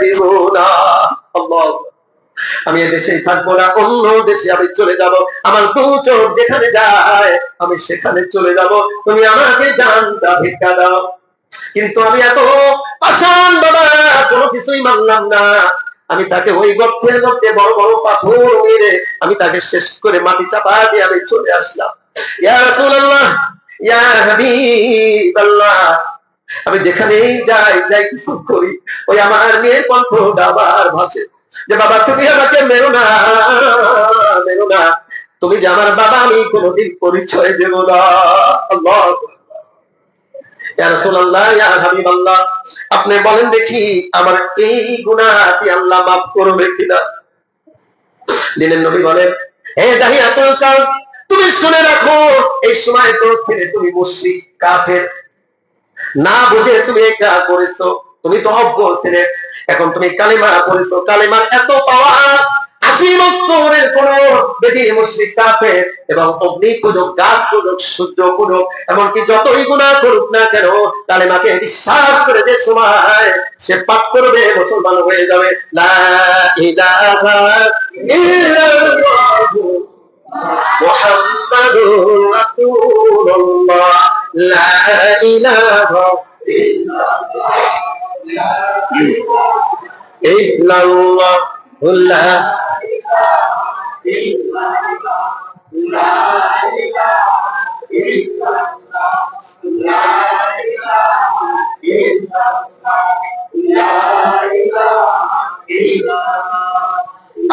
দিব না। আল্লাহ, আমি এদেশেই থাকবো না, অন্য দেশে আমি চলে যাব। আমার দু চোখ যেখানে যায় আমি সেখানে চলে যাব। তুমি আমাকে জানটা ভিক্ষা দাও। কিন্তু আমি এত পাষাণ বাবা, কোনো কিছুই মানলাম না। আমি তাকে ওই গর্তের মধ্যে বড় বড় পাথর মেরে আমি তাকে শেষ করে মাটি চাপা দিয়ে আমি চলে আসলাম। ইয়া রাসূলুল্লাহ, ইয়া হাবিবাল্লাহ, আমি যেখানেই যাই কিছু করি, ওই আমার মেয়ের কণ্ঠটা আবার ভাসে যে বাবা তুমি আমাকে মেরো না, মেরো না, তুমি যে আমার বাবা আমি কোনোদিন পরিচয় দেব না। আল্লাহ, ইয়া রাসূলুল্লাহ, ইয়া হাবিবাল্লাহ, আপনি বলেন দেখি আমার এই গুনাহ কি আল্লাহ মাফ করবে কিনা? দিনের নবী বলেন, হে দাহিয়াতুল কালব, তুমি শুনে রাখো, এই সময় তো ফিরে তুমি মুশরিক কাফের, না বুঝে তুমি এটা করেছো, তুমি তো অজ্ঞ ছিলে। এখন তুমি কালিমা পড়েছো, কালিমার এত পাওয়ার, 80 বছরের কোন বেদি মুশরিক কাফের এবং অগ্নি পূজক, গাছ পূজক, সূর্য পূজক, এমনকি যতই গুনাহ করুক না কেন, কালিমাকে বিশ্বাস করে যে সময় সে পাপ করবে, মুসলমান হয়ে যাবে। লা ইলাহা ইল্লাল্লাহু মুহাম্মাদুর রাসূলুল্লাহ, লা ইলাহা ইল্লাল্লাহ, লা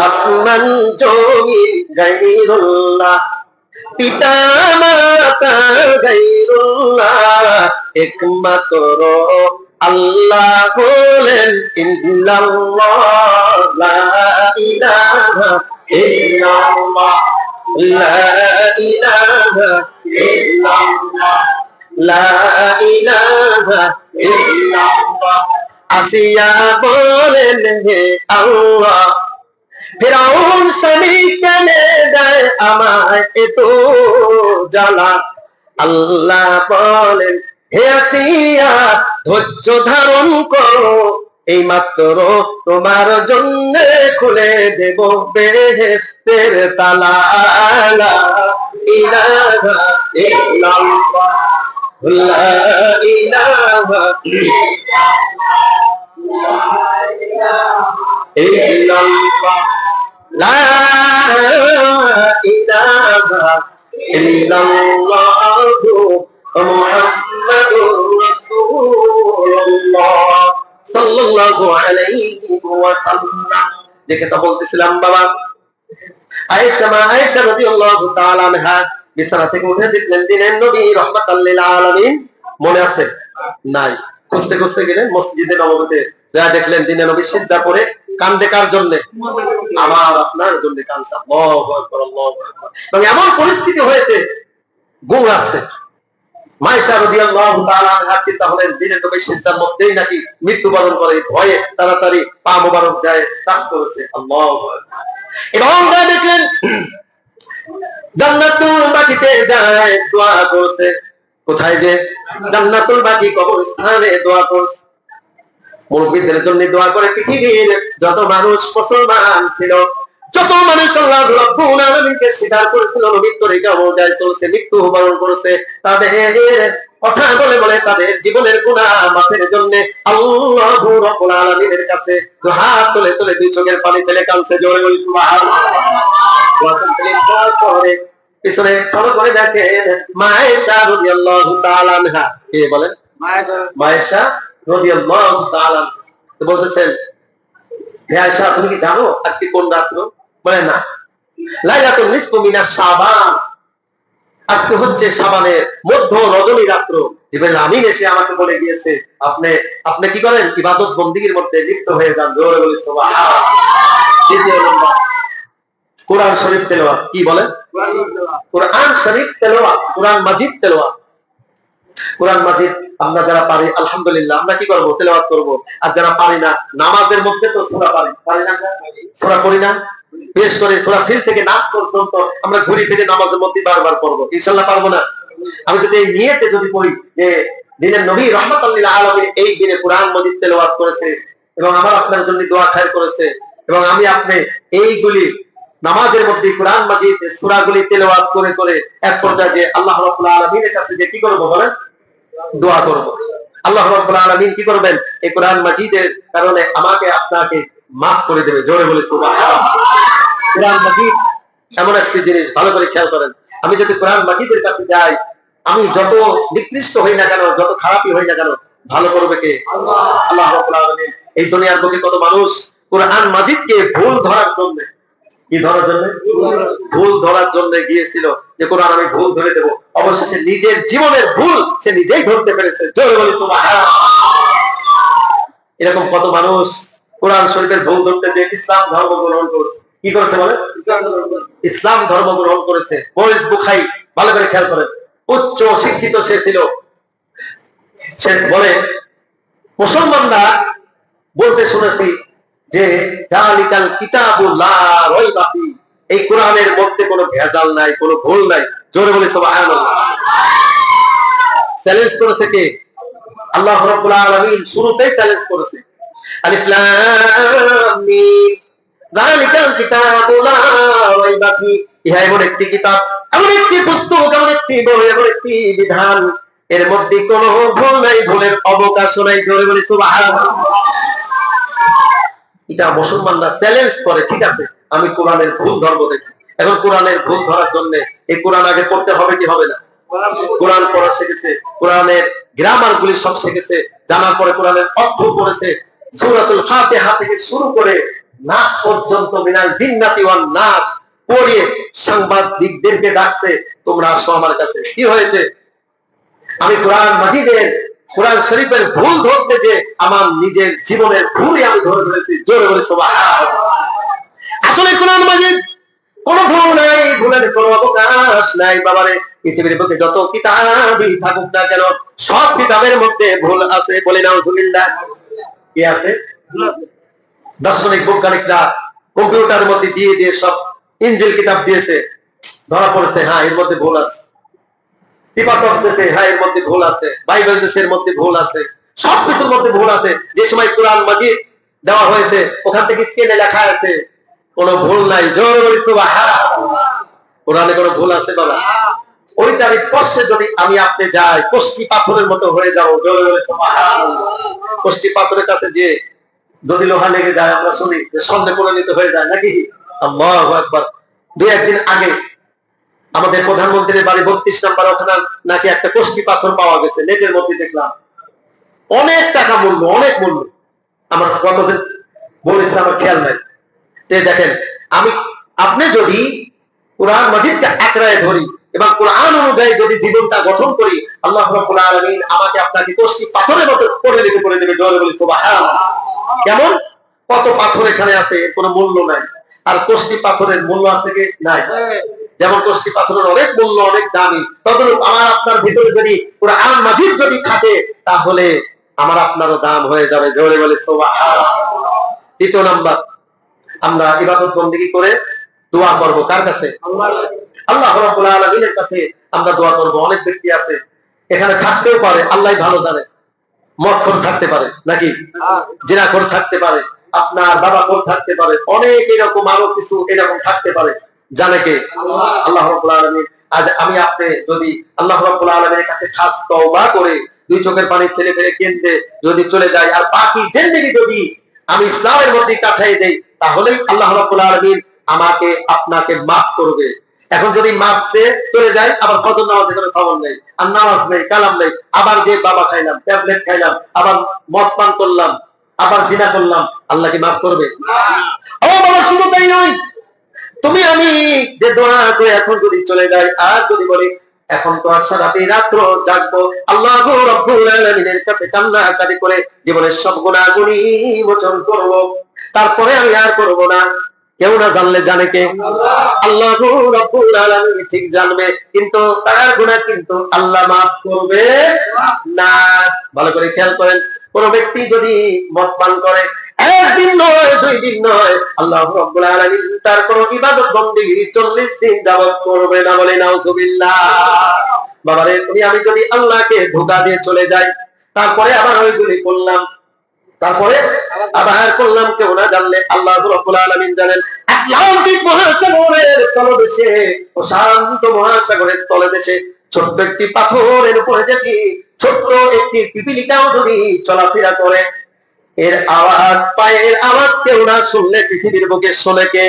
আসমান জমিন গায়রুল্লাহ, পিতা মাতা গায়রুল্লাহ, একমাত্র আল্লাহ হলেন ইল্লাল্লাহ, লা ইলাহা ইল্লাল্লাহ, লা ইলাহা ইল্লাল্লাহ, লা ইলাহা ইল্লাল্লাহ। আসিয়া বলেন হে আল্লাহ, ফিরাউন স্বামী কেনে দেয় আমায় এত জ্বালা। আল্লাহ বলেন, হে আসিয়া ধৈর্য ধারণ করো, এই মাত্র তোমার জন্য খুলে দেব বেহেশতের তালা। লা ইলাহা ইল্লাল্লাহ, লা ইলাহা ইল্লাল্লাহ, লা ইলাহা ইল্লাল্লাহু মুহাম্মাদুর রাসূলুল্লাহ সাল্লাল্লাহু আলাইহি ওয়াসাল্লাম। যে কথা বলতেছিলাম বাবা, আয়েশা রাদিয়াল্লাহু তাআলা আনহা বিছানা থেকে উঠে দেখলেন দিনের নবী রাহমাতাল লিল আলামিন। মনে আছে? নাই। খুঁজতে খুঁজতে গেলেন মসজিদে নববীতে, যা দেখলেন দিনের নবী সিজদা করে কান্দে। কার জন্য? আমার আপনার জন্য কাঁদছে। আল্লাহু আকবার, আল্লাহু আকবার। এবং এমন পরিস্থিতি হয়েছে, ঘুম আসছে। মায়েশা রাদিয়াল্লাহু তাআলা আনহা চিন্তা হলেন দিনের নবী সিজদার মধ্যেই নাকি মৃত্যুবরণ করে, ভয়ে তাড়াতাড়ি পা মোবারক যায় কাজ করেছে। আল্লাহু আকবার। এবং দেখলেন জান্নাতুল বাকিতে যায় দোয়া করছে। কোথায়? যে জান্নাতুল বাকি কবরস্থানে দোয়া করছে। মুরব্বিদের জন্য দোয়া করে পৃথিবীর যত মানুষ মুসলমান ছিল, যত মানুষ আল্লাহ রাব্বুল আলামিনকে স্বীকার করেছিল, নবীর তরিকা অনুযায়ী চলছে, মৃত্যুবরণ করেছে, তাদের কথা বলে বলে তাদের জীবনের গুনাহ মাফের জন্য আল্লাহ রাব্বুল আলামিনের কাছে হাত তুলে তুলে দুই চোখের পানি ফেলে কাঁদছে। জোরে বলি সুবহানাল্লাহ। পিছনে ফলো করে দেখেন মায়েশা রাদিয়াল্লাহু তাআলা আনহা। কে বলেন? মায়েশা রাদিয়াল্লাহু তাআলা বলতেছেন, হে আয়েশা তুমি কি জানো আজকে কোন রাত্র? বলে না। লাইলাতুল নিসফু মিনাশ শাবান, আজকে হচ্ছে শাবানের মধ্য রজনী রাত্র। জিবরিল আমিন এসে আমাকে বলে গিয়েছে আপনি কি করেন? ইবাদত বন্দেগীর মধ্যে লিপ্ত হয়ে যান। জোরে বলি সুবহানাল্লাহ। দ্বিতীয় নম্বর কোরআন শরীফ তেলাওয়াত। কি বলেন? কোরআন শরীফ তেলাওয়াত, কোরআন মাজিদ তেলাওয়াত। কোরআন মাজিদ আমরা যারা পারি আলহামদুলিল্লাহ আমরা কি করব? তেলাওয়াত করব। আর যারা পারি না, নামাজের মধ্যে তো সূরা পারি না, সূরা পড়ি না, বিশেষ করে সূরা ফিল থেকে নাস পর্যন্ত আমরা ঘুরি ফিরে নামাজের মধ্যে বারবার পড়বো। ইনশাআল্লাহ পারবো না? আমি যদি এই নিয়তে যদি পড়ি যে দিনের নবী রাহমাতুল লিল আলামিন এই দিনে কোরআন মাজিদ তেলাওয়াত করেছে, এবং আমার আপনার জন্য দোয়া খায়ের করেছে, এবং আমি আপনি এইগুলি নামাজের মধ্যে কোরআন মাজিদ সূরাগুলি তেলাওয়াত করে করে এক পর্যায়ে যে আল্লাহ রাব্বুল আলামিনের কাছে যে কি করব বলেন, দোয়া করব। আল্লাহ রাব্বুল আলামিন কি করবেন, এই কোরআন মাজিদের কারণে আমাকে আপনাকে মাফ করে দেবে। জোরে বলে সুবহানাল্লাহ। কোরআন মাজিদ এমন একটি জিনিস, ভালো করে খেয়াল করেন, আমি যদি কোরআন মাজিদের কাছে যাই, আমি যত নিকৃষ্ট হই না কেন, যত খারাপই হই না কেন, ভালো করবে কে? আল্লাহ রাব্বুল আলামিন। এই দুনিয়ার বুকে কত মানুষ কোরআন মাজিদকে ভুল ধরার জন্য, কি ধরার জন্য? ভুল ধরার জন্য গিয়েছিল যে কোরআন আমি ভুল ধরে দেব, অবশেষে নিজের জীবনের ভুল সে নিজেই ধরতে পেরেছে। জোরে বলি সুবহানাল্লাহ। এরকম কত মানুষ কোরআন শরীফের ভুল ধরতে যে ইসলাম ধর্ম গ্রহণ করেছে। কি করেছে বলে? ইসলাম ধর্ম গ্রহণ করেছে। মরিস বুখারী, ভালো করে খেয়াল করেন, উচ্চ শিক্ষিত সে ছিল। সে বলে মুসলমানরা বলতে শুনেছি যে জালিকাল কিতাবুল লা রাইবা ফি, এই কোরআনের মধ্যে কোনো ভেজাল নাই, কোনো ভুল নাই। জোরে বলি সুবহানাল্লাহ। চ্যালেঞ্জ করেছে কে? আল্লাহ রাব্বুল আলামিন শুরুতেই চ্যালেঞ্জ করেছে, আলিফ লাম মিম জালিকাল কিতাবু লা রাইবা ফি, ইহা এমন একটি কিতাব, এমন একটি পুস্তক, এমন একটি বই, এমন একটি বিধান, এর মধ্যে কোনো ভুল নাই, ভুলের অবকাশ নাই। জোরে বলি সুবহানাল্লাহ। এটা মুসলমানরা চ্যালেঞ্জ করে, ঠিক আছে আমি কোরআনের ভুল ধর্ম দেখি। এখন কোরআনের ভুল ধরার জন্য এই কোরআন আগে পড়তে হবে কি হবে না? কোরআন পড়া শিখেছে, কোরআনের গ্রামার গুলি সব শিখেছে, জানার পরে কোরআনের অর্থ পড়েছে, সূরাতুল ফাতিহা থেকে শুরু করে নাস পর্যন্ত, মিনাল জিন্নাতি ওয়ান নাস পড়িয়ে সাংবাদিকদেরকে ডাকছে, তোমরা আসো আমার কাছে। কি হয়েছে? আমি কোরআন মাজিদের, কোরআন শরীফের ভুল ধরতে যে আমার নিজের জীবনের ভুলই আমি ধরে ফেলেছি। জোরে বলে সুবহানাল্লাহ। আসলে কোরআন মাজিদ কোনো ভুল নাই, ভুলের কোনো অবকাশ নাই। বাবারে, পৃথিবীর বুকে যত কিতাবই থাকুক না কেন, সব কিতাবের মধ্যে ভুল আছে। বলে নাউজুবিল্লাহ। কি আছে? দার্শনিক বৈজ্ঞানিকরা কম্পিউটারের মধ্যে দিয়ে দিয়ে সব ইনজিল কিতাব দিয়েছে, ধরা পড়েছে হ্যাঁ এর মধ্যে ভুল আছে। টিপাটক দেশে হ্যাঁ এর মধ্যে ভুল আছে, বাইবেল দেশের মধ্যে ভুল আছে, সবকিছুর মধ্যে ভুল আছে। যে সময় কোরআন মাজিদ দেওয়া হয়েছে ওখান থেকে স্ক্রিনে লেখা আছে কোনো ভুল নাই। জোরে বলি সুবহানাল্লাহ। কোরআনে কোনো ভুল আছে বাবা? ওইটার স্পর্শে যদি আমি আপনি যাই, কষ্টি পাথরের মতো হয়ে যাবো। জোরে বলি সুবহানাল্লাহ। কষ্টি পাথরের কাছে যে যদি লোহা লেগে যায়, আমরা শুনি যে সন্দেহ করে নিতে হয়ে যায় নাকি? আল্লাহু আকবার। দুই একদিন আগে আমাদের প্রধানমন্ত্রীর বাড়ি 32 নম্বর, ওখানে নাকি একটা কষ্টি পাথর পাওয়া গেছে, নেটের মধ্যে দেখলাম। অনেক টাকা মূল্য, অনেক মূল্য। আমার কতদিন বলেছে আমার খেয়াল নাই। দেখেন, আমি আপনি যদি কোরআন মাজিদকে আকড়ায় ধরি এবং কোরআন অনুযায়ী যদি জীবনটা গঠন করি, আল্লাহ রাব্বুল আলামিন আমাকে আপনাকে কষ্টি পাথরের মতো করে দেবে। জোরে বলি সুবহানাল্লাহ। কেমন? কত পাথর এখানে আছে, কোনো মূল্য নাই। আর কষ্টি পাথরের মূল্য আছে কি? নাই। যেমন কষ্টি পাথরের অনেক মূল্য, অনেক দামি, ততটুকু আমার আপনার ভিতরে যদি কোরআন মাজিদ যদি থাকে, তাহলে আমার আপনারও দাম হয়ে যাবে। জোরে বলে সুবহানাল্লাহ। দ্বিতীয় নাম্বার, আমরা ইবাদত বন্দেগী করে দোয়া করব কার কাছে? আল্লাহ রাব্বুল আলামিনের কাছে আমরা দোয়া করব। অনেক ব্যক্তি আছে এখানে থাকতেও পারে, আল্লাহ ভালো জানে, মদখোর থাকতে পারে নাকি, জিনাখোর থাকতে পারে, আপনার বাবাখোর থাকতে পারে, অনেক এরকম আরো কিছু এরকম থাকতে পারে। জানে কে? আল্লাহ রাব্বুল আলামিন। আজ আমি আপনি যদি আল্লাহ রাব্বুল আলামিনের কাছে খাস তওবা করে দুই চোখের পানি ছেড়ে ফেলে কেঁদে যদি চলে যাই, আর বাকি জিন্দেগি যদি আমি ইসলামের মধ্যে কাটাই দেই, তাহলেই আল্লাহ রাব্বুল আলামিন আমাকে আপনাকে মাফ করবে। এখন যদি মাফ চেয়ে চলে যায়, আবার ফজর নামাজের কোনো খবর নেই, আর নামাজ নেই, কালাম নেই, আবার যে বাবা খাইলাম, ট্যাবলেট খাইলাম, আবার মদ পান করলাম, আবার জিনা করলাম, আল্লাহ কি মাফ করবে? ও বাবা, শুধু তাই নয়, তুমি আমি যে দোয়া করে এখন যদি চলে যাই, আর যদি বলি এখন তো আর সারাটি রাত্র জাগবো, আল্লাহ রাব্বুল আলামিনের কাছে কান্নাকাটি করে জীবনের সব গুনাহগুলি মোচন করব, তারপরে আমি আর করব না। কেউ না জানলে জানে কে? আল্লাহ রাব্বুল আলামিন ঠিক জানবে, কিন্তু তার গুনাহ কিন্তু আল্লাহ মাফ করবে না। ভালো করে খেয়াল করেন, কোন ব্যক্তি যদি মদ পান করে, একদিন নয়, 2 দিন নয়, আল্লাহ রাব্বুল আলামিন তার কোন ইবাদত বন্দেগী 40 দিন যাবত করবে না। বলে নাউজুবিল্লাহ। বাবারে, তুমি আমি যদি আল্লাহকে ধোঁকা দিয়ে চলে যাই, তারপরে আবার ওইগুলি করলাম, তারপরে আবার করলাম, কেউ না জানলে আল্লাহ রাব্বুল আলামিন জানেন। আটলান্টিক মহাসাগরের তলদেশে, প্রশান্ত মহাসাগরের তলদেশে ছোট্ট একটি পাথরের উপরে যেটি ছোট্ট একটি পিপিলিকাও যদি চলাফেরা করে, এর আওয়াজ, পায়ের আওয়াজ কেউ না শুনলে পৃথিবীর বুকে শোনে কে?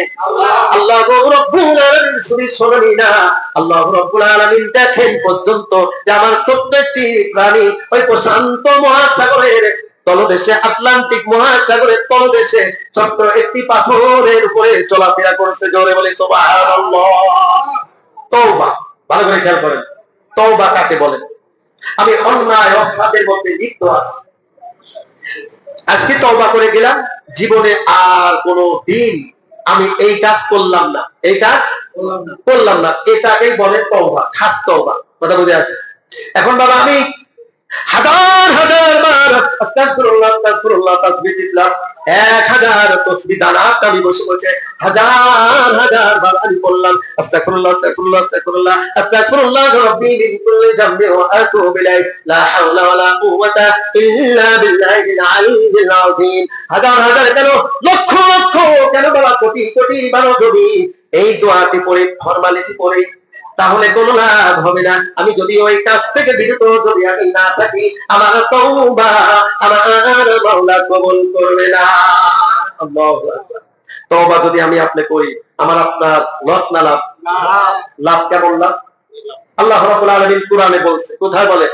আল্লাহ রাব্বুল আলামিন। শুধু শোনেনি না, আল্লাহ রাব্বুল আলামিন দেখেন পর্যন্ত যে আমার ছোট্ট একটি প্রাণী ওই প্রশান্ত মহাসাগরের তলদেশে, আটলান্টিক মহাসাগরের তলদেশে ছোট্ট একটি পাথরের উপরে চলাফেরা করেছে। জোরে বলে সুবহানাল্লাহ। তওবা, ভালো করে খেয়াল করেন, তওবা কাকে বলে? আমি অন্যায় অপরাধের মধ্যে লিপ্ত আছি, আজকে তওবা করে গেলাম, জীবনে আর কোনো দিন আমি এই কাজ করলাম না, এই কাজ করলাম না, এটাকেই বলে তওবা, খাস তওবা। কথা বুঝে আছে? এখন বাবা আমি হাজার হাজার বার আস্তাগফিরুল্লাহ আস্তাগফিরুল্লাহ তাসবিহ দিলাম, 1000 তাসবিহ দানাত আমি বসে বসে হাজার হাজার বার আমি বললাম আস্তাগফিরুল্লাহ আস্তাগফিরুল্লাহ আস্তাগফিরুল্লাহ আস্তাগফিরুল্লাহ রাব্বি মিন কুল্লি যামবি ওয়া আতুবু ইলাইহি লা হাওলা ওয়া লা কুওয়াতা ইল্লা বিল্লাহিল আলিয়্যিল আযীম। হাজার হাজার কেন, লক্ষ লক্ষ কেন বাবা, কোটি কোটি বার যদি এই দোয়াটি পড়ে, ফরমালিটি পড়ে, তাহলে কোনো লাভ হবে না। আমি যদি ওই কাজ থেকে বিরত যদি আমি না থাকি, আমার তওবা আমার মাওলা কবুল করবে না। আল্লাহু আকবার। তওবা যদি আমি আপনি করি, আমার আপনার লস না লাভ? লাভ। কেমন লাভ? আল্লাহ রাব্বুল আলামিন কোরআনে বলছে, কোথায় বলে?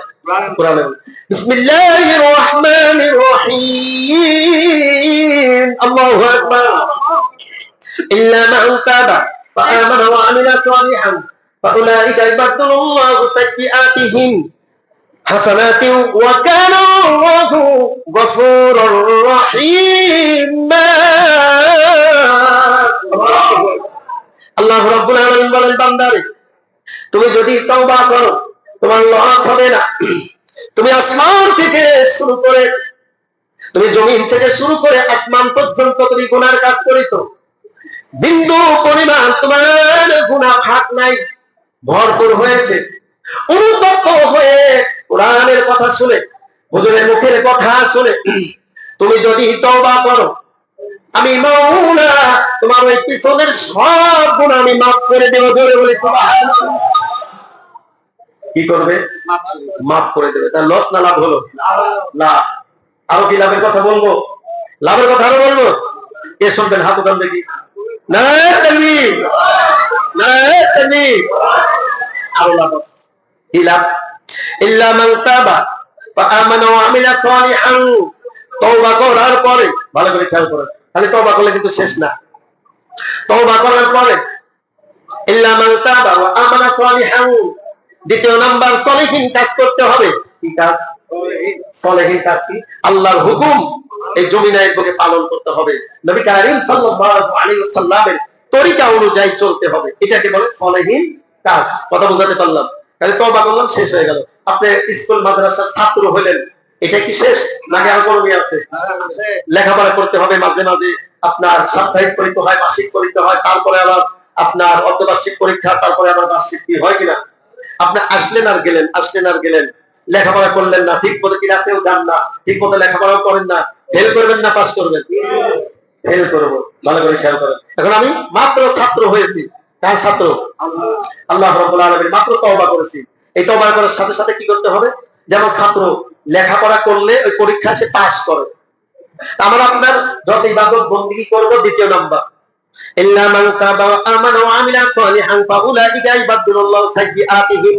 কোরআনে বলে বিসমিল্লাহির রহমানির রহিম। আল্লাহু আকবার। ইল্লা মান তাবা ওয়া আমানা ওয়া আমিলা সালিহান فأولئك يبدل الله سيئاتهم حسنات وكان الله غفورا رحيما। আল্লাহ রাব্বুল আলামিন বলেন, বান্দারে তুমি যদি তওবা করো তোমার লস হবে না। তুমি আসমান থেকে শুরু করে, তুমি জমিন থেকে শুরু করে আসমান পর্যন্ত তুমি গুনার কাজ করেছো, বিন্দু পরিমাণ তোমার গুনাহ ফাঁক নাই, ভরপুর হয়েছে। অনুতপ্ত হয়ে কোরআনের কথা শুনে, হুজুরের মুখের কথা শুনে তুমি যদি তওবা করো, আমি মাওলা তোমার ওই পিছনের সব গুনাহ আমি মাফ করে দেব। জোরে বলে সুবহানাল্লাহ। কি করবে? মাফ করে দেবে। তার লস না লাভ হলো? লাভ। আরো কি লাভের কথা বলবো? লাভের কথা আরো বলবো? কে শুনবেন? হাত উঠান দেখি। নারায়ে তাকবীর, নারায়ে তাকবীর। আরো লাভ আছে। কি লাভ? ইল্লা মান তাবা ওয়া আমানা ওয়া আমিলা সালিহান। তওবা করার পরে, ভালো করে খেয়াল করেন, খালি তওবা করলে কিন্তু শেষ না। তওবা করার পরে ইল্লা মান তাবা ওয়া আমানা সালিহান, দ্বিতীয় নাম্বার সলিহিন কাজ করতে হবে। কি কাজ? সলিহিন কাজ কি? আল্লাহর হুকুম এই জমিনের বুকে পালন করতে হবে, নবী কারীম সাল্লাল্লাহু আলাইহি ওয়াসাল্লামের তরিকা অনুযায়ী চলতে হবে। এটাকে বলে সলিহিন কাজ। কথা বুঝাতে পারলাম? তাহলে তওবা করলাম, শেষ হয়ে গেল। আপনি স্কুল মাদ্রাসার ছাত্র হলেন, এটা কি শেষ নাকি আর কোনো আছে? লেখাপড়া করতে হবে, মাঝে মাঝে আপনার সাপ্তাহিক পরীক্ষা হয়, মাসিক পরীক্ষা হয়, তারপরে আবার আপনার অর্ধবার্ষিক পরীক্ষা, তারপরে আবার বার্ষিক কি হয় কিনা? আপনি আসলেন আর গেলেন, আসলেন আর গেলেন, লেখাপড়া করলেন না, ঠিক মতো ক্লাসেও যান না, ঠিক মতো লেখাপড়াও করেন না, ফেল করবেন না পাস করবেন? ফেল করবো। ভালো করে খেয়াল করেন। এখন আমি মাত্র ছাত্র হয়েছি। কার ছাত্র? আল্লাহ রাব্বুল আলামিন। মাত্র তওবা করেছি। এই তওবা করার সাথে সাথে কি করতে হবে? যেমন ছাত্র লেখাপড়া করলে ওই পরীক্ষা সে পাস করে, আমার আপনার যত ইবাদত বন্দেগী করব, দ্বিতীয় নাম্বার ইল্লা মান তাবা ওয়া আমানা ওয়া আমিলা সালিহান ফাউলাইকা ইবাদুল্লাহু সাইয়্যাতিহিম।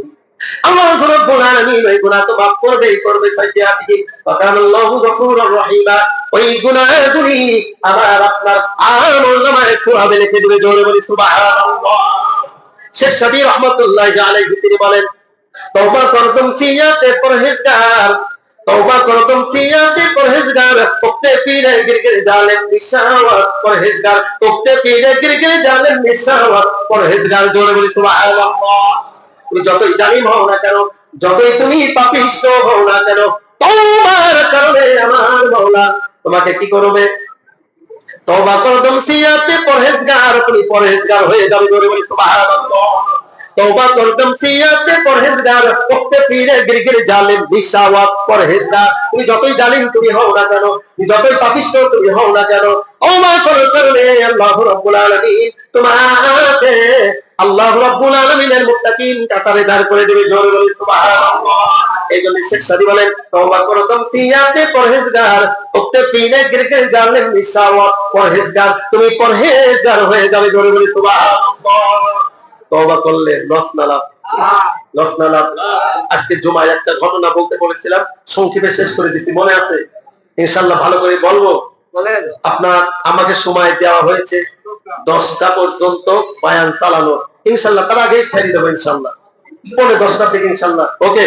আল্লাহ রাব্বুল আলামিন ওই গুনাহ তো মাফ করবেই করবে, সাইয়্যাতিহিম ওয়া কানাল্লাহু গফুরুর রহিমা। ওই গুনাহগুলি আমার আপনার আমলনামায় সওয়াবে লিখে দিবে। জোরে বলি সুবহানাল্লাহ। শেখ সাদী রাহমাতুল্লাহি আলাইহি তিনি বলেন, তওবা করতুম সিয়াতে পরহেজগার, তওবা করতুম সিয়াতে পরহেজগার, উক্তে পীরে গিরগির জালেম নিশাওয়াত পরহেজগার, উক্তে পীরে গিরগির জালেম নিশাওয়াত পরহেজগার। জোরে বলি সুবহানাল্লাহ। তুমি যতই জালিম হও না কেন, যতই তুমি পাপিষ্ঠ হও না কেন, তওবার কারণে আমার মাওলা তোমাকে কি করবে? তওবা করতুম সিয়াতে পরহেজগার, তুমি পরহেজগার হয়ে যাবে। জোরে বলি সুবহানাল্লাহ। तौबा करदम सियाते পরহেজগার ওয়াক্তে পীরে গিরগির জালিম নিশাওয়াত পরহেজগার তুমি যতই জালিম তুমি হও না কেন তুমি যতই পাপিষ্ঠ তুমি হও না কেন তওবা করলে আল্লাহ রাব্বুল আলামিন তোমাকে আল্লাহ রাব্বুল আলামিনের মুত্তাকিন কাতারে দাঁড় করে দেবে। জোরে বলি সুবহানাল্লাহ। এইজন্য শেখ সাদি বলেন তওবা করদম সিয়াতে পরহেজগার ওয়াক্তে পীরে গিরগির জালিম নিশাওয়াত পরহেজগার তুমি পরহেজগার হয়ে যাবে। জোরে বলি সুবহানাল্লাহ। তওবা করলে লস না লাভ, লস না লাভ। আজকে জুমায় একটা ঘটনা বলতে বলেছিলাম, সংক্ষেপে শেষ করে দিছি, মনে আছে? ইনশাআল্লাহ ভালো করে বলবো। আপনার আমাকে সময় দেওয়া হয়েছে 10টা পর্যন্ত বয়ান চালানো, ইনশাআল্লাহ তার আগেই ছেড়ে দেবো ইনশাআল্লাহ, পৌনে 10টা থেকে ইনশাআল্লাহ। ওকে,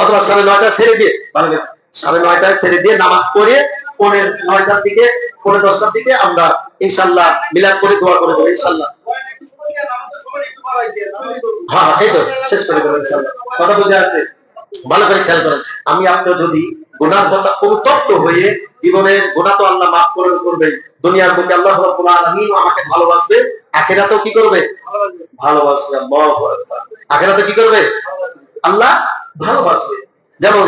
অথবা 9:30 ছেড়ে দিয়ে, 9:30 ছেড়ে দিয়ে নামাজ পড়ে পৌনে 9টা থেকে পৌনে 10টা থেকে আমরা ইনশাআল্লাহ মিলাদ করে দোয়া করে দেবো ইনশাআল্লাহ। হ্যাঁ, এই তো শেষ করে দেবো ইনশাআল্লাহ। কথা বুঝে আছে? ভালো করে খেয়াল করেন। আমি আপনার যদি গুনাহ কথা অনুতপ্ত হয়ে জীবনের গুনাহ তো আল্লাহ মাফ করবে, দুনিয়ার বুকে আল্লাহ রাব্বুল আলামিন আমাকে ভালোবাসবে, আখিরাতেও কি করবে? ভালোবাসবে। আল্লাহু আকবার। আখিরাতে কি করবে? আল্লাহ ভালোবাসবে। যেমন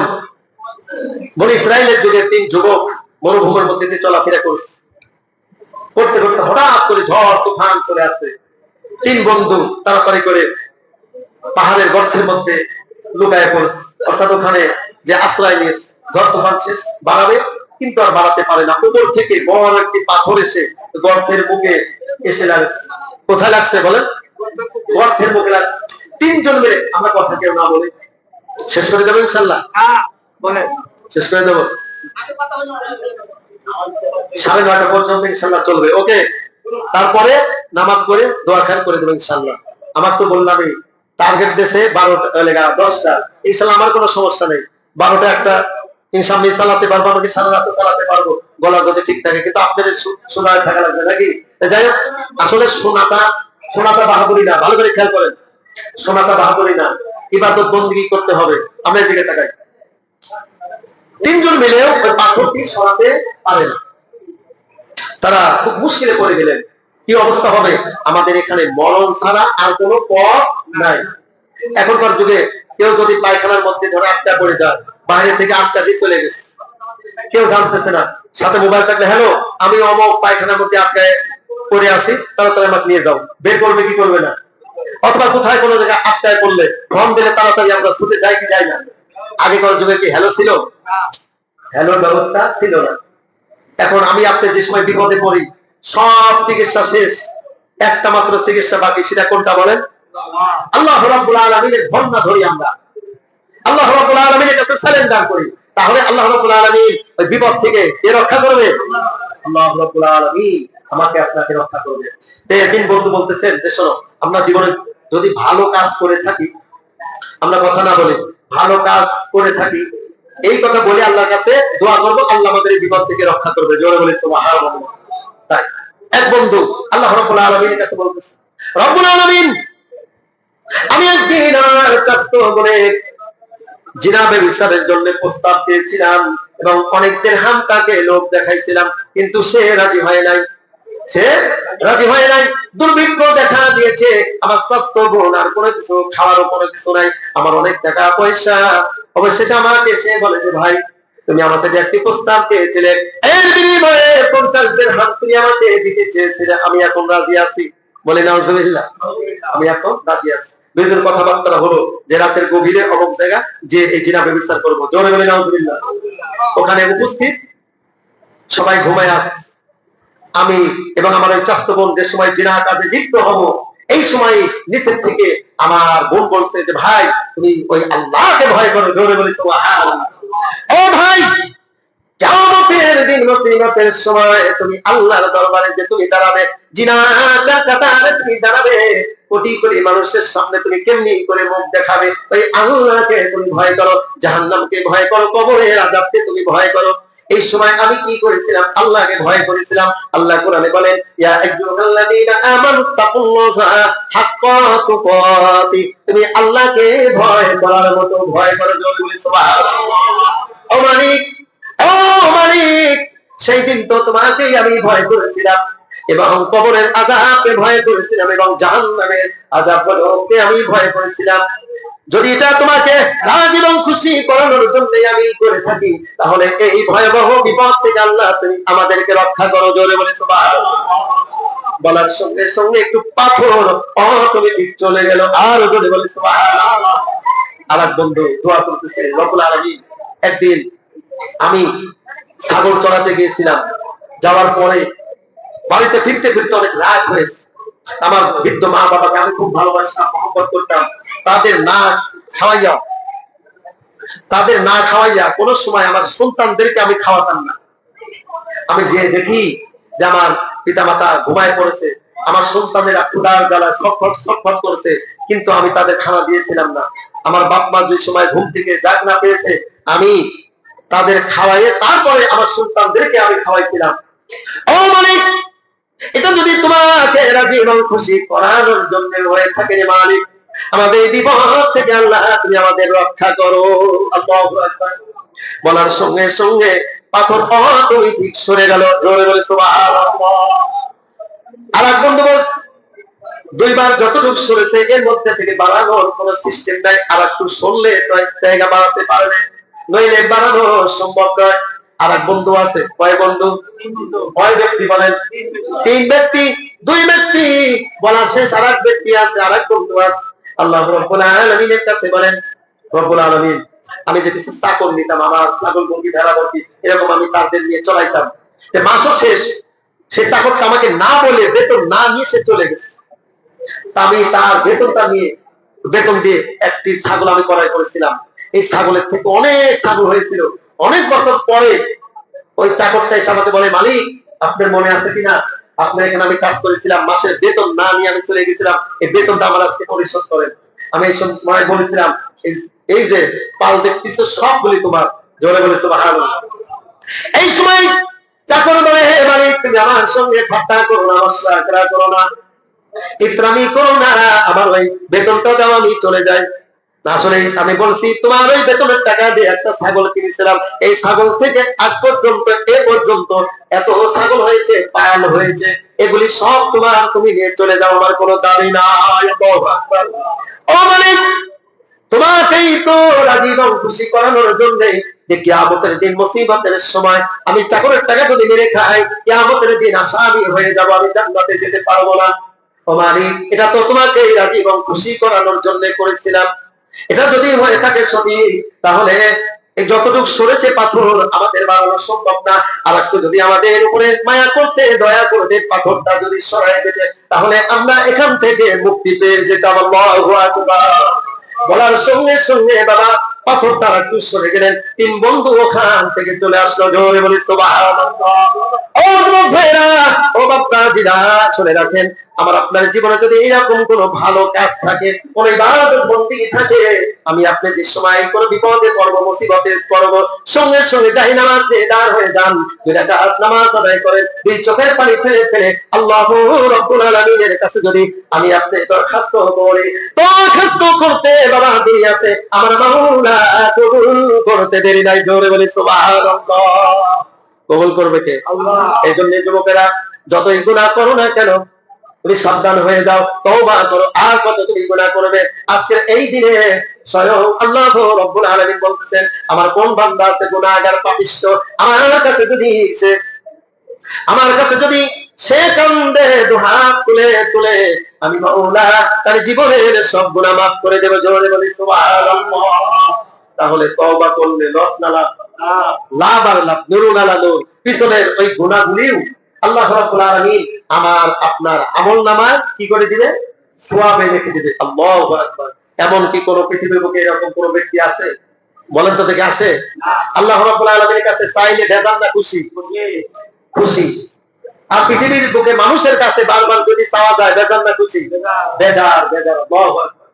বনি ইসরাইলের যুগে 3 যুবক মরুভূমির মধ্যে দিয়ে চলাফেরা করছে, করতে করতে হঠাৎ করে ঝড় তুফান চলে আসছে। 3 বন্ধু তাড়াতাড়ি করে পাহাড়ের গর্তের মধ্যে লুকায় পড়ছে, অর্থাৎ ওখানে যে আশ্রয় নিয়েছে। ঝড় তুফান শেষ, বাড়াবে কিন্তু আর বাড়াতে পারে না। উপর থেকে বড় একটি পাথর এসে গর্তের মুখে এসে লাগছে। কোথায় লাগছে বলেন? গর্তের মুখে লাগছে। 3 জন মিলে, আমরা কথা কেউ না বলে শেষ করে যাবো ইনশাআল্লাহ। বলেন, শেষ করে যাবো 9:30 পর্যন্ত ইনশাআল্লাহ চলবে। ওকে, তারপরে নামাজ পড়ে দোয়া খান করে দেবেন ইনশাআল্লাহ। আমার তো বললামই টার্গেট দিয়েছে 12টা 10টা, ইনশাআল্লাহ আমার কোনো সমস্যা নেই। 12টা একটা ইনশাআল্লাহ চালাতে পারবো, আমাকে সারা রাত চালাতে পারবো, গলা যদি ঠিক থাকে, কিন্তু আপনাদের শোনায় থাকা লাগবে নাকি? যাই হোক, আসলে শোনাটা বাহাদুরি না, ভালো করে খেয়াল করেন। শোনাটা বাহাদুরি না, ইবাদত বন্দেগী করতে হবে। আমরা এদিকে তাকাই। 3 জন মিলেও ওই পাথরটি সরাতে পারে না, তারা খুব মুশকিলে পড়ে গেলেন। কি অবস্থা হবে? আমাদের এখানে মরণ ছাড়া আর কোনো পথ নাই। এখনকার যুগে কেউ যদি পায়খানার মধ্যে ধরে আটকা পড়ে যায়, বাইরে থেকে আটকা দিয়ে চলে গেছে, কেউ জানতেছে না, সাথে মোবাইল থাকলে হ্যালো আমি অমুক পায়খানার মধ্যে আটকায় পড়ে আছি, তাড়াতাড়ি আমাকে নিয়ে যাও। বের করবে কি করবে না? অথবা কোথায় কোনো জায়গায় আটকায় পড়লে ফোন দিলে তাড়াতাড়ি আমরা ছুটে যাই কি যাই না? আগেকার যুগে কি হ্যালো ছিল? হ্যালোর ব্যবস্থা ছিল না। এখন আমি আপনি যে সময় বিপদে পড়ি, সব চিকিৎসা শেষ, একটা মাত্র চিকিৎসা বাকি, সেটা কোনটা বলেন? আল্লাহ রাব্বুল আলামিনের ধর্ণা ধরি আমরা, আল্লাহ রাব্বুল আলামিনের কাছে সারেন্ডার করি, তাহলে আল্লাহ রাব্বুল আলামিন ওই বিপদ থেকে কে রক্ষা করবে? আল্লাহ রাব্বুল আলামিন আমাকে আপনাকে রক্ষা করবে। তিন বন্ধু বলতেছেন যে শোনো, আমরা জীবনে যদি ভালো কাজ করে থাকি, আমরা কথা না বলি ভালো কাজ করে থাকি, এই কথা বলে আল্লাহর কাছে দোয়া করব, আল্লাহ আমাদের বিপদ থেকে রক্ষা করবে। জোরে বলি সুবহানাল্লাহ। তাই এক বন্ধু আল্লাহ রাব্বুল আলামিনের কাছে বলতেছে, রব্বুল আলামিন আমি একদিন আমার চাচতো বোনের জিনা ব্যভিচারের জন্য প্রস্তাব দিয়েছিলাম এবং অনেক দিরহাম তাকে লোক দেখাইছিলাম, কিন্তু সে রাজি হয় নাই, সে রাজি হয় নাই। দুর্ভিক্ষ দেখা দিয়েছে, আমার চাচতো বোন আর কোনো কিছু খাওয়ারও কোনো কিছু নাই, আমার অনেক টাকা পয়সা। অবশেষে আমাকে সে বলে যে ভাই তুমি আমাকে যে একটি প্রস্তাব দিয়েছিলে, এর বিনিময়ে 50 দিরহাম তুমি আমাকে দিতে চেয়েছিলে, আমি এখন রাজি আছি। বলে নাউজুবিল্লাহ, আমি এখন রাজি আছি। দুইজন কথাবার্তা হলো যে রাতের গভীরে অমুক জায়গা যে এই জিনা ব্যভিচার করবো। জোরে বলে নাউজুবিল্লাহ। ওখানে উপস্থিত সবাই ঘুমায় আছে, আমি এবং আমার ওই চাচতো বোন যে সময় জিনা কাজে লিপ্ত হব, এই সময় নিচের থেকে আমার বোন বলছে যে ভাই তুমি ওই আল্লাহকে ভয় করো। জোরে বলি সুবহানাল্লাহ। ও ভাই, কিয়ামতের দিন মুসিবতের সময় তুমি আল্লাহর দরবারে যে তুমি দাঁড়াবে, জিনার কাতারে তুমি দাঁড়াবে, কোটি কোটি মানুষের সামনে তুমি কেমনি করে মুখ দেখাবে? ওই আল্লাহকে তুমি ভয় করো, জাহান্নামকে ভয় করো, কবরের আযাবকে তুমি ভয় করো। এই সময় আমি কি করেছিলাম? আল্লাহকে ভয় করেছিলাম। আল্লাহ কোরআনে বলেন, ইয়া আইয়ুহাল্লাযীনা আমানু তাকুল্লাহা হাক্কা তুকাতি, তুমি আল্লাহকে ভয় করার মতো ভয় করো। জোরে বলি সুবহানাল্লাহ। ও মালিক, ও মালিক, সেই দিন তো তোমাকেই আমি ভয় করেছিলাম, এবং কবরের আযাবকে ভয় করেছিলাম এবং জাহান্নামের আযাবকে আমি ভয় করেছিলাম। যদি এটা তোমাকে রাজি এবং খুশি করানোর জন্য আমি করে থাকি, তাহলে এই ভয়াবহ বিপদ থেকে আল্লাহ তুমি আমাদেরকে রক্ষা করো। জোরে বলে সুবহানাল্লাহ। বলার সঙ্গে সঙ্গে একটু পাথর অটোমেটিক চলে গেল। আর জোরে বলে সুবহানাল্লাহ। আরেক বন্ধু দোয়া করতেছে, রব্বুল আলামিন, একদিন আমি ছাগল চড়াতে গিয়েছিলাম, যাওয়ার পরে বাড়িতে ফিরতে ফিরতে অনেক রাত হয়েছে। আমার বৃদ্ধ মা বাবাকে আমি খুব ভালোবাসতাম, মহব্বত করতাম। তাদের না খাওয়াইয়া কোন সময় আমার সন্তানদেরকে আমি খাওয়াতাম না। আমি যে দেখি যে আমার পিতা মাতা ঘুমায় পড়েছে, আমার সন্তানেরা ক্ষুধার জ্বালায় ছটফট ছটফট করেছে, কিন্তু আমি তাদের খানা দিয়েছিলাম না। আমার বাপ মা যে সময় ঘুম থেকে জাগ না পেয়েছে, আমি তাদের খাওয়াইয়ে তারপরে আমার সন্তানদেরকে আমি খাওয়াইছিলাম। ও মালিক, এটা যদি তোমাকে রাজি এবং খুশি করানোর জন্য হয়ে থাকে রে মালিক, আমাদের বিপদ থেকে আল্লাহ তুমি আমাদের রক্ষা করো। আল্লাহু আকবার। বলার সঙ্গে সঙ্গে পাথর অটোমেটিক সরে গেল। জোরে বলে সুবহানাল্লাহ। আরেক বন্ধু বলছে, দুইবার যতটুকু সরেছে এর মধ্যে থেকে বাড়ানোর কোন সিস্টেম নাই। আর একটু সরলে জায়গা বাড়াতে পারবে, নইলে বাড়ানো সম্ভব নয়। আর এক বন্ধু আছে, কয় বন্ধু? কয় ব্যক্তি বলেন? 3 ব্যক্তি। 2 ব্যক্তি বলা শেষ, আর এক ব্যক্তি আছে, আর এক বন্ধু আছে। আল্লাহ রাব্বুল আলামিনের কাছে বলেন, রব্বুল আলামিন, আমি যে কিছু চাকর নিতাম, আমার ছাগল মুরগি ভেড়া মুরগি এরকম আমি তাদের নিয়ে চলাইতাম, মাসও শেষ, সে চাকরটা আমাকে না বলে বেতন না নিয়ে সে চলে গেছে। আমি তার বেতন দিয়ে একটি ছাগল আমি ক্রয় করেছিলাম। এই ছাগলের থেকে অনেক ছাগল হয়েছিল। অনেক বছর পরে ওই চাকরটা এসে আমাকে বলে, মালিক, আপনার মনে আছে কিনা আপনার এখানে আমি কাজ করেছিলাম, মাসের বেতন না নিয়ে আমি চলে গেছিলাম, এই বেতনটা আমার আজকে পরিশোধ করেন। আমি এই সময় বলেছিলাম, এই যে পাল দেখতেছো সবগুলি তোমার। জোরে বলে সুবহানাল্লাহ। এই সময় চাকর বলে, হে মালিক, তুমি আমার সঙ্গে ঠাট্টা করো না, মশকরা করো না, ইতরামি করো না, আমার ওই বেতনটা দাও, আমি চলে যাই। আসলে আমি বলছি, তোমার ওই বেতনের টাকা দিয়ে একটা ছাগল কিনেছিলাম, এই ছাগল থেকে আজ পর্যন্ত এ পর্যন্ত এত ছাগল হয়েছে, পায়াল হয়েছে, এগুলি সব তোমার, তুমি নিয়ে চলে যাও, আমার কোনো দাবি নাই। ও মালিক, তোমাকেই তো রাজি এবং খুশি করানোর জন্য যে কিয়ামতের দিন মুসিবতের সময় আমি চাকরের টাকা যদি মেরে খাই, কিয়ামতের দিন আসামি হয়ে যাব, আমি জান্নাতে যেতে পারবো না। ও মালিক, এটা তো তোমাকেই রাজি এবং খুশি করানোর জন্য করেছিলাম। এটা যদি হয়ে থাকে সঠিক, তাহলে এই যতটুকু সরেছে পাথর আমাদের বাড়ানো সম্ভব না। আর একটু যদি আমাদের উপরে মায়া করতে, দয়া করতে পাথরটা যদি সরাই দিতে, তাহলে আমরা এখান থেকে মুক্তি পেয়ে যেতাম। আল্লাহু আকবার। বলার সঙ্গে সঙ্গে বাবা পাথরটা একটু সরে গেলেন। 3 বন্ধু ওখান থেকে চলে আসলো। জোরে বলি সুবহানাল্লাহ। ও ভাইরা, ও বাপ্পাজিরা, শুনে রাখেন, আমার আপনার জীবনে যদি এরকম কোন ভালো কাজ থাকে, কোন ইবাদত বন্দেগী থাকে, আমি আপনি যে সময় কোন বিপদে পড়ব, মুসিবতে পড়ব, সঙ্গে সঙ্গে যাই নামাজে দাঁড় হয়ে যান, 2 রাকাত নামাজ আদায় করেন, 2 চোখের পানি ফেলে ফেলে আল্লাহু রাব্বুল আলামিনের কাছে যদি আমি আপনি দরখাস্ত করি, দরখাস্ত করতে বাবা দেরি আছে, আমার মাওলা কবুল করতে দেরি নাই। জোরে বলি সুবহানাল্লাহ। কবুল করবে কে? আল্লাহ। এই জন্য যুবকেরা, যতই গুনাহ করো না কেন, তুমি সাবধান হয়ে যাও, তওবা করো। আর কত তুমি গুনাহ করবে? আজকের এই দিনে স্বয়ং আল্লাহ রাব্বুল আলামিন বলতেছেন, আমার কোন বান্দা আছে গুনাহগার পাপিষ্ঠ, আমার কাছে যদি সে কান্দে, দুহাত তুলে তুলে, আমি মাওলা তার জীবনের সব গুনাহ মাফ করে দেব। জোরে বলি সুবহানাল্লাহ। তাহলে তওবা করলে লস না লাভ? লাভ আর লাভ, নুরুন আলা নূর। পিছনের ওই গুনাহগুলিও আল্লাহ রাব্বুল আলামিন আমার আপনার আমলনামায় কি করে দিবে? সওয়াবে লিখে দিবে। আল্লাহু আকবার। এমন কি কোন পৃথিবীর বুকে এরকম কোন ব্যক্তি আছে? বলেন তো দেখে, আছে? আল্লাহ রাব্বুল আলামিনের কাছে চাইলে বেজার না খুশি? খুশি। আর পৃথিবীর বুকে মানুষের কাছে বারবার যদি চাওয়া যায়, বেজার না খুশি? বেজার, বেজার। আল্লাহু আকবার।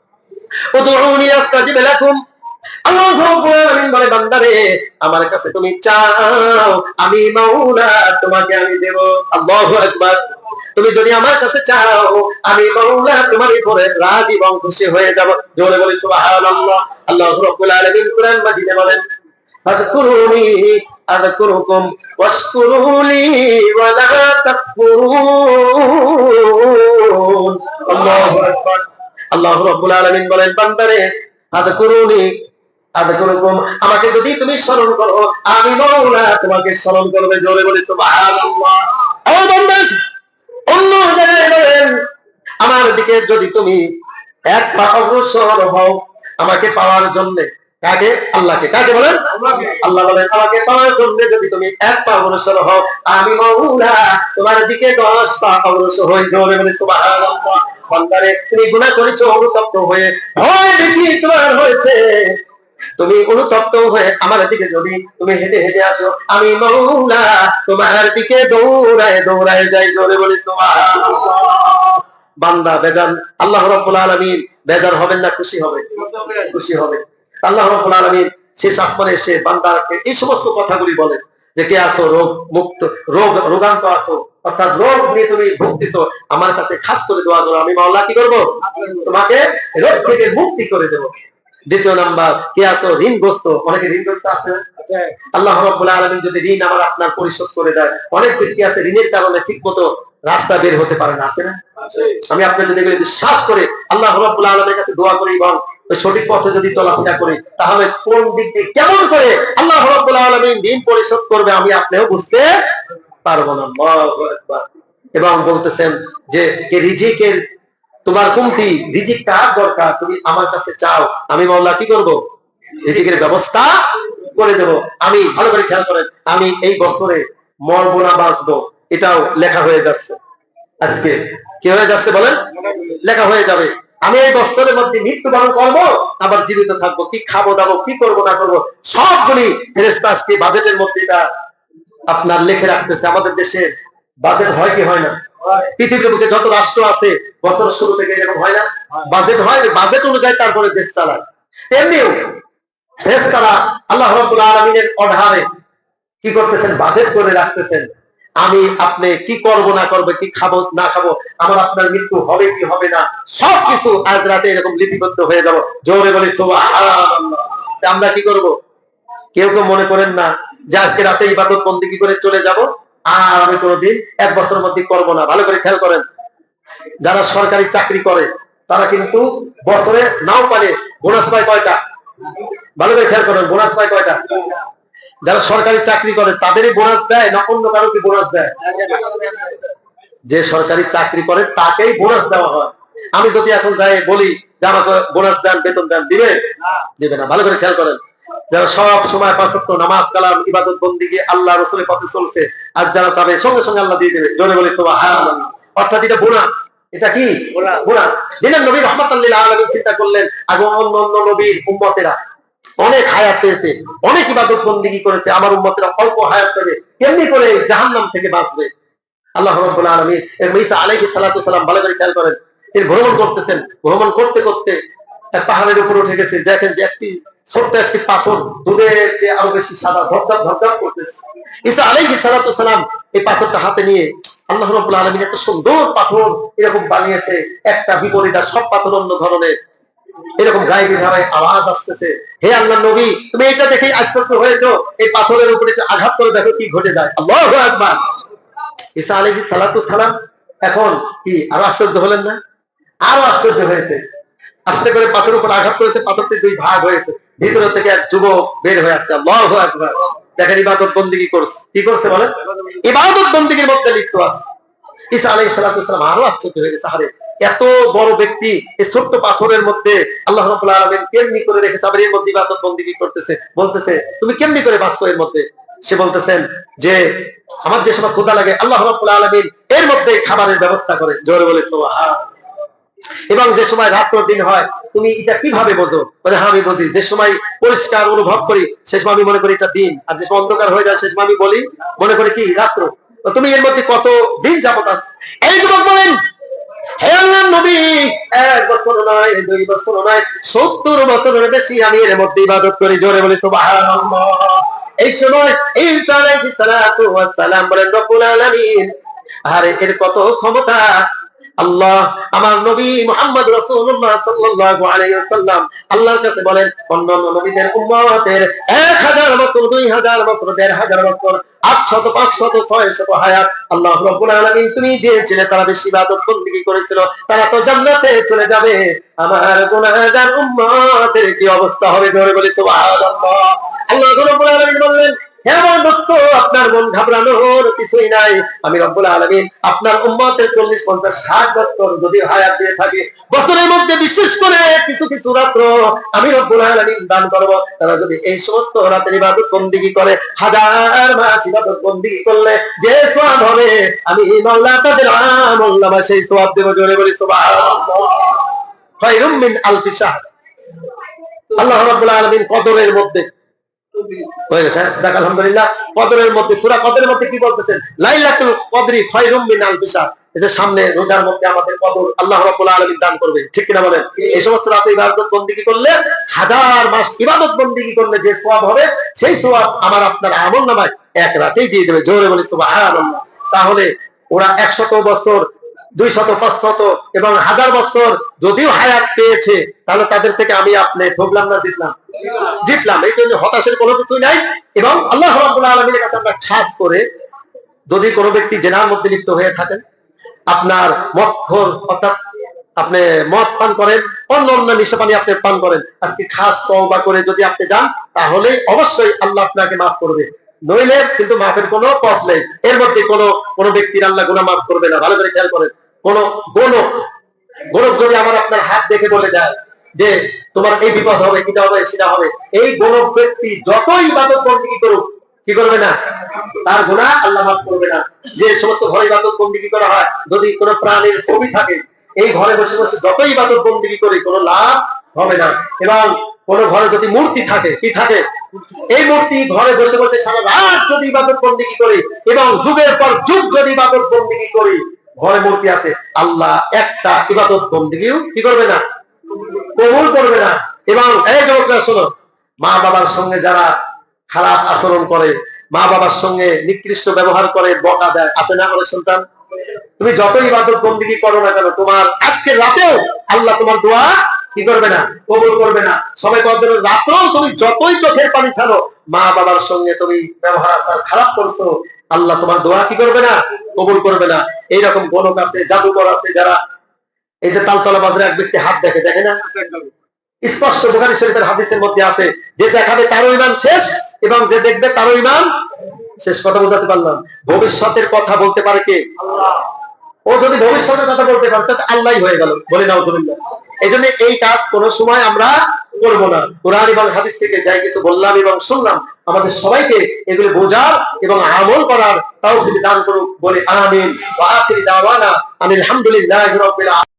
উদউনি আস্তাজিব লাকুম। আল্লাহ রাব্বুল আলামিন বলে, বান্দারে, আমার কাছে তুমি চাও, আমি মাওলা তোমাকে আমি দেব। আল্লাহু আকবার। তুমি যদি আমার কাছে চাও, আমি মাওলা তোমার উপরে রাজি এবং খুশি হয়ে যাব। জোরে বলি সুবহানাল্লাহ। আল্লাহ রাব্বুল আলামিন কুরআন মাজিদে বলেন, ফাযকুরুনি আযকুরুকুম ওয়াশকুরুলি ওয়া লা তাকফুরুন। আল্লাহু আকবার। আল্লাহ রাব্বুল আলামিন বলেন, বান্দারে আযকুরুনি আযকুরুকুম, আমাকে যদি তুমি স্মরণ করো আমি মাওলা তোমাকে স্মরণ করবে। জোরে বলি সুবহানাল্লাহ। ও বান্দা, অন্য জায়গায় বলেন, আমার দিকে যদি তুমি এক পা অগ্রসর হও আমাকে পাওয়ার জন্য, কাকে? আল্লাহকে। কাকে বলেন? আল্লাহ বলেন, আমাকে পাওয়ার জন্য যদি তুমি এক পা অগ্রসর হও আমি মাওলা তোমার দিকে 10 পা অগ্রসর হই। জোরে বলি সুবহানাল্লাহ। বান্দারে তুমি গুনাহ করেছো অনুতপ্ত হয়ে, ভয় দেখি তোমার হয়েছে, তুমি অনুতপ্ত হয়ে আমার দিকে যদি তুমি হেঁটে হেঁটে আসো আমি মাওলা তোমার দিকে দৌড়ায় দৌড়ায় যাই। জোরে বলি সুবহানাল্লাহ। বান্দা বেজান, আল্লাহ রাব্বুল আলামিন বেজার হবেন না খুশি হবে? খুশি হবে। আল্লাহ রাব্বুল আলামিন শেষ আসমানে এসে বান্দাকে এই সমস্ত কথাগুলি বলেন যে কে আছো রোগ মুক্ত, রোগান্ত আছো, অর্থাৎ রোগ নিয়ে তুমি ভুগতেছো, আমার কাছে খাস করে দোয়া করো, আমি মাওলা কি করব? তোমাকে রোগ থেকে মুক্তি করে দেব। দ্বিতীয় নাম্বার, কে আছো ঋণগ্রস্ত? অনেকে ঋণগ্রস্ত আছে। আল্লাহ রাব্বুল আলামিন যদি ঋণ আমার আপনার পরিশোধ করে দেয়, অনেক ব্যক্তি আছে ঋণের কারণে ঠিক মতো রাস্তা বের হতে পারে না, আছে না? আমি আপনার যদি বিশ্বাস করে আল্লাহ রাব্বুল আলামিনের কাছে দোয়া করি এবং সঠিক পথে যদি চলাফেরা করি, তাহলে কোন দিক দিয়ে কেমন করে আল্লাহ রাব্বুল আলামিন ঋণ পরিশোধ করবে আমি আপনিও বুঝতে পারবো না। আল্লাহু আকবার। এবং বলতেছেন যে রিজিকের তোমার কমতি, রিজিক কার দরকার, তুমি আমার কাছে চাও, আমি মাওলা কি করব? রিজিকের ব্যবস্থা করে দেব। আমি ভালো করে খেয়াল করেন, আমি এই বছরে মরবো না বাঁচবো এটাও লেখা হয়ে যাচ্ছে। আজকে কি হয়ে যাচ্ছে বলেন? লেখা হয়ে যাবে। আমি এই বছরের মধ্যে মৃত্যুবরণ করবো, আবার জীবিত থাকবো, কি খাবো দাবো, কি করবো না করবো, সবগুলি ফেরেশতা আজকে বাজেটের মধ্যে এটা আপনার লিখে রাখতেছে। আমাদের দেশে বাজেট হয় কি হয় না? পৃথিবীর বুকে যত রাষ্ট্র আছে বছরের শুরু থেকে এরকম হয় না? বাজেট হয়, বাজেট অনুযায়ী তারপরে দেশ চালায়। তেমনিও ফেরেশতারা আল্লাহ রাব্বুল আলামিনের অর্ডারে কি করতেছেন? বাজেট করে রাখতেছেন। আমি আপনি কি করব না করবো, কি খাবো না খাবো, আমার আপনার মৃত্যু হবে কি হবে না, সবকিছু আজ রাতে এরকম লিপিবদ্ধ হয়ে যাব। জোরে বলি সুবহানাল্লাহ। আমরা কি করব? কেউ কেউ মনে করেন না যে আজকে রাতে ইবাদত বন্দেগী করে চলে যাব আর আমি কোনোদিন এক বছরের মধ্যে করব না। ভালো করে খেয়াল করেন, যারা সরকারি চাকরি করে তারা কিন্তু বছরে নাও পারে বোনাস পায় কয়টা? ভালো করে খেয়াল করেন, বোনাস পায় কয়টা? যারা সরকারি চাকরি করে তাদেরই বোনাস দেয় না অন্য কারো কি বোনাস দেয়? যে সরকারি চাকরি করে তাকেই বোনাস দেওয়া হয়। আমি যদি এখন যাই বলি যে আমাকে বোনাস দেন, বেতন দেন, দিবে? দিবে না। ভালো করে খেয়াল করেন, যারা সব সময় 5 ওয়াক্ত নামাজ কালাম ইবাদত বন্দেগী আল্লাহ রাসূলের পথে চলছে, আর যারা চাবে সঙ্গে সঙ্গে আল্লাহ দিয়ে দেবে। জোরে বলি সুবহানাল্লাহ। অর্থাৎ এটা বোনাস। এটা কি বোনাস? দিলেন নবী রাহমাতাল লিল আলামিন চিন্তা করলেন আগে অন্য অন্য নবীর উম্মতেরা অনেক হায়াত পেয়েছে, অনেক ইবাদত বন্দেগী করেছে, আমার উম্মতেরা অল্প হায়াত পাবে, কেমনি করে জাহান্নাম থেকে বাঁচবে? আল্লাহ রাব্বুল আলামিন ঈসা আলাইহিস সালাতু সালাম ভালো করে খেয়াল করেন, তিনি ভ্রমণ করতেছেন, ভ্রমণ করতে করতে এক পাহাড়ের উপর উঠে গেছে, দেখেন যে একটি ছোট্ট একটি পাথর দুধের যে আরো বেশি সাদা ধপধপ ধপধপ করতেছে। ঈসা আলাইহিস সালাতু সালাম এই পাথরটা হাতে নিয়ে, আল্লাহ রাব্বুল আলামিন এত সুন্দর পাথর এরকম বানিয়েছে, একটা বিপরীত, আর সব পাথর অন্য ধরনের, এরকম গায়েবী ভাবে আওয়াজ আসতেছে, হে আল্লাহর নবী তুমি এটা দেখে আশ্চর্য হয়েছো, এই পাথরের উপরে আঘাত করে দেখো কি ঘটে যায়। আল্লাহু আকবার। ঈসা আলাইহিস সালাতু সালাম এখন কি আরো আশ্চর্য হলেন না? আরো আশ্চর্য হয়েছে। আস্তে করে পাথরের উপর আঘাত করেছে, পাথরটি 2 ভাগ হয়েছে, ভিতর থেকে এক যুবক বের হয়ে আসছে। আল্লাহু আকবার। দেখেন ইবাদত বন্দেগী করছে, কি করছে বলেন? ইবাদত বন্দেগীর মধ্যে লিপ্ত আছে। ঈসা আলাইহিস সালাতু সালাম আরো আশ্চর্য হয়ে গেছে, আরে এত বড় ব্যক্তি এই ছোট্ট পাথরের মধ্যে আল্লাহ রাব্বুল আলামিন কেমনি করে রেখেছে, আবার এর মধ্যে ইবাদত বন্দেগী করতেছে। বলতেছে তুমি কেমনি করে বাঁচছো এর মধ্যে? সে বলতেছেন যে আমার যে সময় ক্ষুধা লাগে আল্লাহ রাব্বুল আলামিন এর মধ্যে খাবারের ব্যবস্থা করে। জোরে বলে সুবহানাল্লাহ। এবং যে সময় রাত দিন হয় তুমি এটা কিভাবে বোঝো? বলে হ্যাঁ আমি বুঝি, যে সময় পরিষ্কার অনুভব করি সে সময় আমি মনে করি এটা দিন, আর যে সময় অন্ধকার হয়ে যায় সে সময় আমি বলি মনে করি কি রাত্র। তুমি এর মধ্যে কত দিন যাবত আছো? এই যুবক বলেন, হে আল্লাহর নবী 1 বছর নয়, 2 বছর নয়, 70 বছরের বেশি আমি এর মধ্যে ইবাদত করি। জোরে বলি সুবহানাল্লাহ। এই সময় ঈসা আলাইহিস সালাতু ওয়াস সালাম বলেন রব্বুল আলামিন, আরে এর কত ক্ষমতা, আল্লাহ আমার নবী মুহাম্মদ রাসূলুল্লাহ সাল্লাল্লাহু আলাইহি ওয়াসাল্লাম আল্লাহর কাছে বলেন অন্যান্য নবীদের উম্মতের 1000 বছর 2000 বছর 1500 বছর 800 500 600 হায়াত আল্লাহ রাব্বুল আলামিন তুমি দিয়েছিলে, তারা বেশি ইবাদত বندگی করেছিল, তারা তো জান্নাতে চলে যাবে। আমার গুনাহগার উম্মতের কি অবস্থা হবে? জোরে বলি সুবহানাল্লাহ। আল্লাহ রাব্বুল আলামিন বললেন আমার দোস্ত আপনার মন ঘাবড়ানোর কিছুই নাই। আমি রব্বুল আলামিন আপনার উম্মতের 40 50 60 বছর যদি হায়াত দিয়ে থাকি, বছরের মধ্যে বিশেষ করে কিছু কিছু রাত্র আমি রব্বুল আলামিন দান করব। তারা যদি এই সমস্ত রাতের ইবাদত বندگی করে, 1000 মাস ইবাদত বندگی করলে যে সওয়াব হবে আমি মাওলা তাদের আমলনামা সেই সওয়াব দেব। জোরে বলি সুবহানাল্লাহ। খায়রুম মিন আলফি শাহর। আল্লাহ রাব্বুল আলামিন কদরের মধ্যে হয়ে গেছে, দেখ আলহামদুলিল্লাহ। কদরের মধ্যে সূরা কদরের মধ্যে কি বলতেছেন? লাইলাতুল কদরি খায়রুম মিন আলফি শাহর। এই যে সামনে রোজার মধ্যে আমাদের কদর আল্লাহ রাব্বুল আলামিন দান করবে, ঠিক কিনা বলেন? এই সমস্ত রাতে ইবাদত বندگی করলে, 1000 মাস ইবাদত বندگی করলে যে সওয়াব হবে সেই সওয়াব আমার আপনার আমলনামায় এক রাতেই দিয়ে দেবে। জোরে বলি সুবহানাল্লাহ। তাহলে ওরা 100 বছর 200 500 এবং 1000 বছর যদিও হায়াত পেয়েছে, তাহলে তাদের থেকে আমি আপনি ঠকলাম না জিতলাম? জিতলাম। এই জন্য হতাশের কোনো কিছু নাই। এবং আল্লাহ রাব্বুল আলামিনের কাছে আমরা খাস করে, যদি কোনো ব্যক্তি জেনার মধ্যে লিপ্ত হয়ে থাকেন, আপনার মদখোর অর্থাৎ আপনি মদ পান করেন, অন্য অন্য নেশা পানি আপনি পান করেন, আজকে খাস তওবা করে যদি আপনি যান, তাহলে অবশ্যই আল্লাহ আপনাকে মাফ করবে। নইলে কিন্তু মাফের কোনো পথ নেই। এর মধ্যে কোনো ব্যক্তির আল্লাহ গুনাহ মাফ করবে না। ভালো করে খেয়াল করেন। কোনো গণক যদি আমার আপনার হাত দেখে বলে যায় যে তোমার এই বিপদ হবে, এটা হবে, সেটা হবে, এই গণক ব্যক্তি যতই ইবাদত বندگی করুক, কি করবে না? তার গুনাহ আল্লাহ মাফ করবে না। যে সমস্ত ঘরে ইবাদত বندگی করা হয়, যদি কোনো প্রাণীর ছবি থাকে, এই ঘরে বসে বসে যতই ইবাদত বندگی করি কোনো লাভ হবে না। এবং কোন ঘরে যদি মূর্তি থাকে, কি থাকে? এই মূর্তি ঘরে বসে বসে সারা রাত যদি ইবাদত বندگی করি এবং যুগের পর যুগ যদি ইবাদত বندگی করি, ঘরে মূর্তি আছে, আল্লাহ একটা ইবাদত বندگিও কি করবে না? কবুল করবে না। এবং এই যুবকরা শোনো, মা বাবার সঙ্গে যারা খারাপ আচরণ করে, মা বাবার সঙ্গে নিকৃষ্ট ব্যবহার করে, বকা দেয়, আছে না অনেক সন্তান? তুমি যত ইবাদত বندگی করো না কেন, তোমার আজকের রাতেও আল্লাহ তোমার দোয়া কি করবে না? কবুল করবে না। সবাই কদরের রাতেও তুমি যতই চোখের পানি ছাড়ো, মা বাবার সঙ্গে তুমি ব্যবহার আচার খারাপ করছো, আল্লাহ তোমার দোয়া কি করবে না? কবুল করবে না। এইরকম গণক আছে, জাদুকর আছে, যারা এই যে তালতলা বাজারে এক ব্যক্তি হাত দেখে, দেখে না? স্পষ্ট বুখারী শরীফের হাদিসের মধ্যে আছে, যে দেখাবে তারও ঈমান শেষ এবং যে দেখবে তারও ঈমান শেষ। কথা বোঝাতে পারলাম? ভবিষ্যতের কথা বলতে পারে কে? আল্লাহ। ও যদি ভবিষ্যতের কথা বলতে পারে তাহলে আল্লাহই হয়ে গেল। বলি নাউজুবিল্লাহ। এই জন্য এই কাজ কোন সময় আমরা করব না। কোরআন এবং হাদিস থেকে যাই কিছু বললাম এবং শুনলাম, আমাদের সবাইকে এগুলো বোঝার এবং আমল করার তৌফিক দান করুক। বলি আমিন। ওয়া আখিরি দাওয়ানা আলহামদুলিল্লাহি রাব্বিল আলামিন।